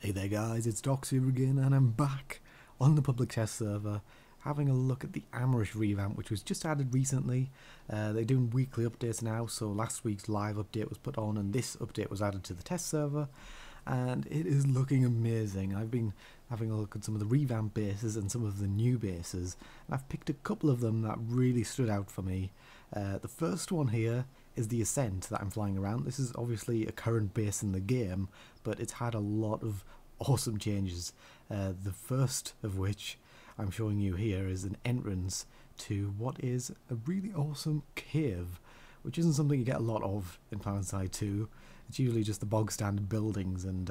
Hey there guys, it's Docs here again and I'm back on the public test server having a look at the Amerish revamp, which was just added recently. They're doing weekly updates now, so last week's live update was put on and this update was added to the test server and it is looking amazing. I've been having a look at some of the revamp bases and some of the new bases and I've picked a couple of them that really stood out for me. The first one here is the Ascent that I'm flying around. This is obviously a current base in the game, but it's had a lot of awesome changes. The first of which I'm showing you here is an entrance to what is a really awesome cave, which isn't something you get a lot of in PlanetSide 2. It's usually just the bog standard buildings and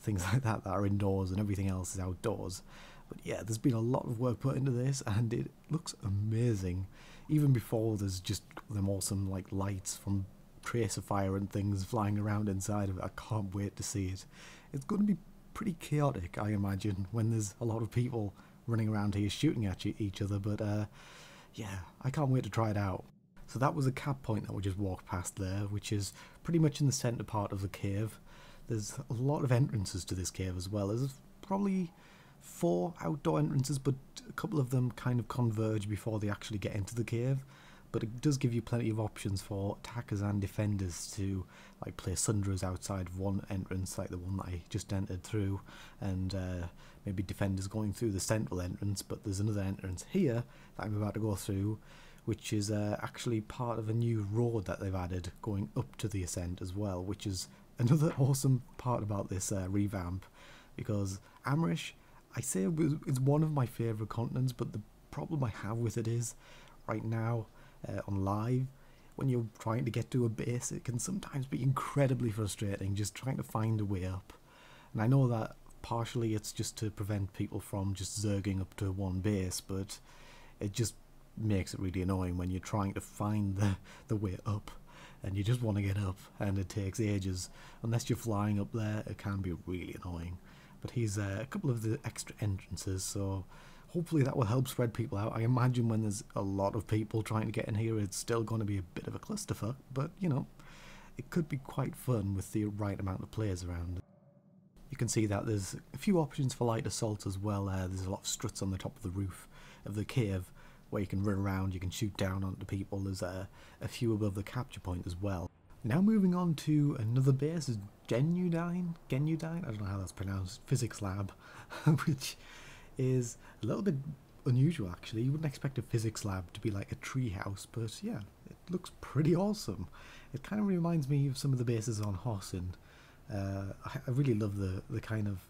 things like that are indoors and everything else is outdoors. But yeah, there's been a lot of work put into this and it looks amazing. Even before there's just them awesome like lights from tracer fire and things flying around inside of it. I can't wait to see it. It's going to be pretty chaotic, I imagine, when there's a lot of people running around here shooting at each other, but yeah, I can't wait to try it out. So that was a cap point that we just walked past there, which is pretty much in the centre part of the cave. There's a lot of entrances to this cave as well. There's probably 4 outdoor entrances, but a couple of them kind of converge before they actually get into the cave. But it does give you plenty of options for attackers and defenders to like place sunders outside of one entrance, like the one that I just entered through, and maybe defenders going through the central entrance. But there's another entrance here that I'm about to go through, which is actually part of a new road that they've added going up to the Ascent as well, which is another awesome part about this revamp, because Amerish, I say it's one of my favourite continents, but the problem I have with it is right now on live, when you're trying to get to a base, it can sometimes be incredibly frustrating just trying to find a way up. And I know that partially it's just to prevent people from just zerging up to one base, but it just makes it really annoying when you're trying to find the way up and you just want to get up and it takes ages. Unless you're flying up there, it can be really annoying. But here's a couple of the extra entrances, so hopefully that will help spread people out. I imagine when there's a lot of people trying to get in here, it's still going to be a bit of a clusterfuck, but you know, it could be quite fun with the right amount of players around. You can see that there's a few options for light assault as well. There's a lot of struts on the top of the roof of the cave where you can run around, you can shoot down onto people. There's a few above the capture point as well. Now moving on to another base, is Genudine, I don't know how that's pronounced, physics lab, which is a little bit unusual actually. You wouldn't expect a physics lab to be like a treehouse, but yeah, it looks pretty awesome. It kind of reminds me of some of the bases on Hoss, and I really love the kind of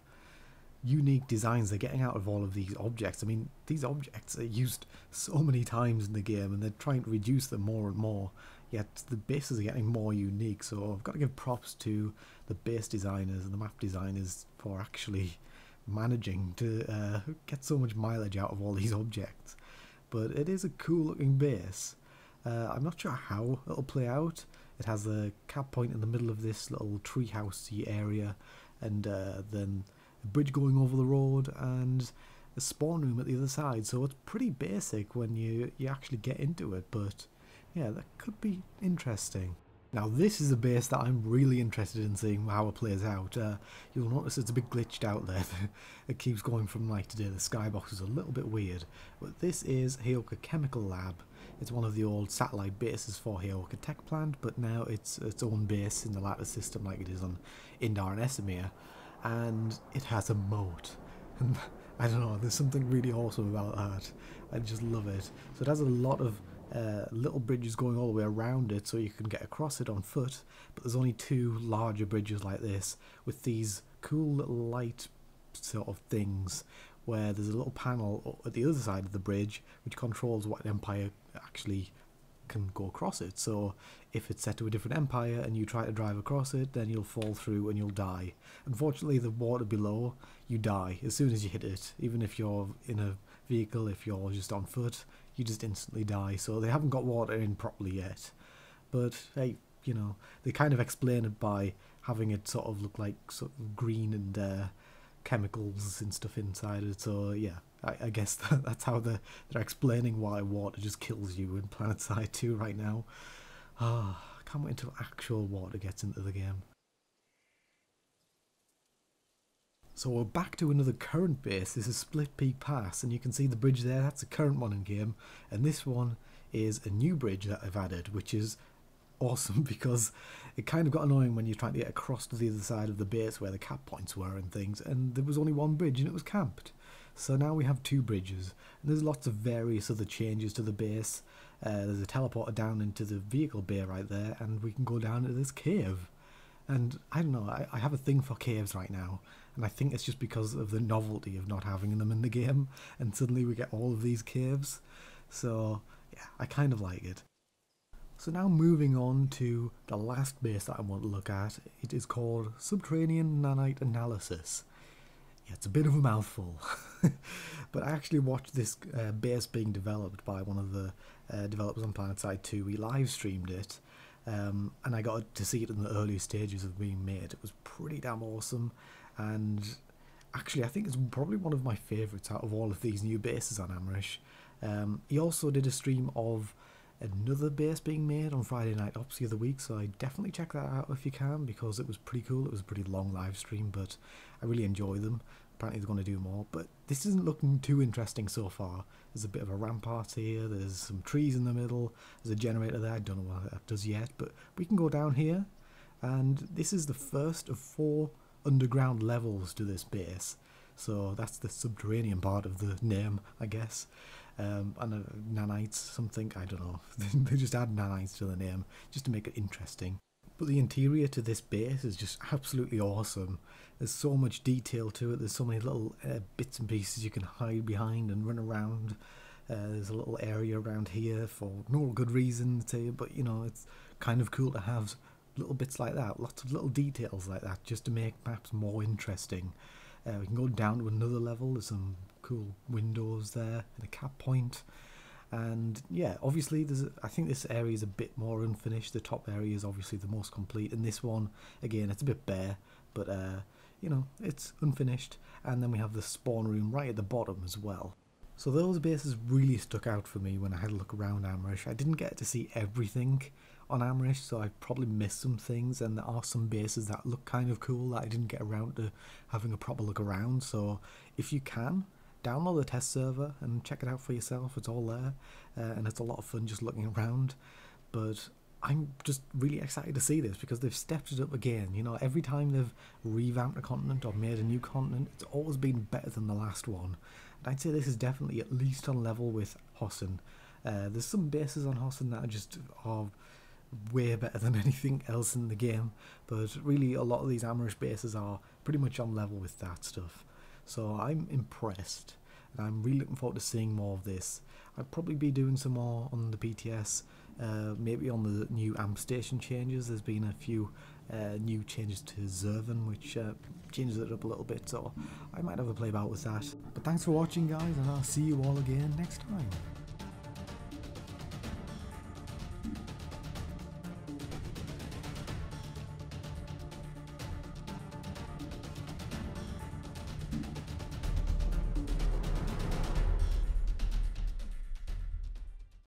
unique designs they're getting out of all of these objects. I mean, these objects are used so many times in the game and they're trying to reduce them more and more, yet the bases are getting more unique. So I've got to give props to the base designers and the map designers for actually managing to get so much mileage out of all these objects. But it is a cool looking base. I'm not sure how it'll play out. It has a cap point in the middle of this little treehousey area, and then a bridge going over the road and a spawn room at the other side. So it's pretty basic when you actually get into it, but yeah, that could be interesting. Now this is a base that I'm really interested in seeing how it plays out. You'll notice it's a bit glitched out there. It keeps going from night to day. The skybox is a little bit weird. But this is Heyoka Chemical Lab. It's one of the old satellite bases for Heyoka Tech Plant, but now it's its own base in the lattice system like it is on Indar and Esamir. And it has a moat. And I don't know, there's something really awesome about that. I just love it. So it has a lot of little bridges going all the way around it so you can get across it on foot, but there's only 2 larger bridges like this with these cool little light sort of things where there's a little panel at the other side of the bridge which controls what empire actually can go across it. So if it's set to a different empire and you try to drive across it, then you'll fall through and you'll die. Unfortunately, the water below, you die as soon as you hit it. Even if you're in a vehicle, if you're just on foot, you just instantly die. So they haven't got water in properly yet, but hey, you know, they kind of explain it by having it sort of look like sort of green and chemicals and stuff inside it. So yeah, I guess that's how they're explaining why water just kills you in PlanetSide 2 right now. I can't wait until actual water gets into the game. So we're back to another current base. This is Splitpeak Pass, and you can see the bridge there. That's the current one in game, and this one is a new bridge that I've added, which is awesome because it kind of got annoying when you're trying to get across to the other side of the base where the cap points were and things, and there was only one bridge and it was camped. So now we have two bridges, and there's lots of various other changes to the base. There's a teleporter down into the vehicle bay right there, and we can go down into this cave. And I don't know, I have a thing for caves right now, and I think it's just because of the novelty of not having them in the game, and suddenly we get all of these caves. So yeah, I kind of like it. So now moving on to the last base that I want to look at. It is called Subterranean Nanite Analysis. Yeah, it's a bit of a mouthful, but I actually watched this base being developed by one of the developers on PlanetSide 2. He live streamed it, and I got to see it in the early stages of being made. It was pretty damn awesome, and actually I think it's probably one of my favourites out of all of these new bases on Amerish. He also did a stream of another base being made on Friday Night Ops the other week, so I definitely check that out if you can, because it was pretty cool. It was a pretty long live stream, but I really enjoy them. Apparently they're going to do more, but this isn't looking too interesting so far. There's a bit of a rampart here, there's some trees in the middle, there's a generator there. I don't know what that does yet, but we can go down here, and this is the first of 4 underground levels to this base. So that's the subterranean part of the name, I guess. And nanites, something, I don't know. They just add nanites to the name just to make it interesting. But the interior to this base is just absolutely awesome. There's so much detail to it. There's so many little bits and pieces you can hide behind and run around. There's a little area around here for no good reason, but you know, it's kind of cool to have little bits like that, lots of little details like that, just to make maps more interesting. We can go down to another level. There's some cool windows there and a cap point, and yeah, obviously I think this area is a bit more unfinished. The top area is obviously the most complete, and this one again, it's a bit bare, but you know, it's unfinished. And then we have the spawn room right at the bottom as well. So those bases really stuck out for me when I had a look around Amerish. I didn't get to see everything on Amerish, so I probably missed some things, and there are some bases that look kind of cool that I didn't get around to having a proper look around. So if you can, download the test server and check it out for yourself. It's all there, and it's a lot of fun just looking around. But I'm just really excited to see this because they've stepped it up again. You know, every time they've revamped a continent or made a new continent, it's always been better than the last one. And I'd say this is definitely at least on level with Hossin. There's some bases on Hossin that are way better than anything else in the game, but really a lot of these Amerish bases are pretty much on level with that stuff. So I'm impressed, and I'm really looking forward to seeing more of this. I'll probably be doing some more on the BTS, maybe on the new amp station changes. There's been a few new changes to Zervan, which changes it up a little bit, so I might have a play about with that. But thanks for watching, guys, and I'll see you all again next time.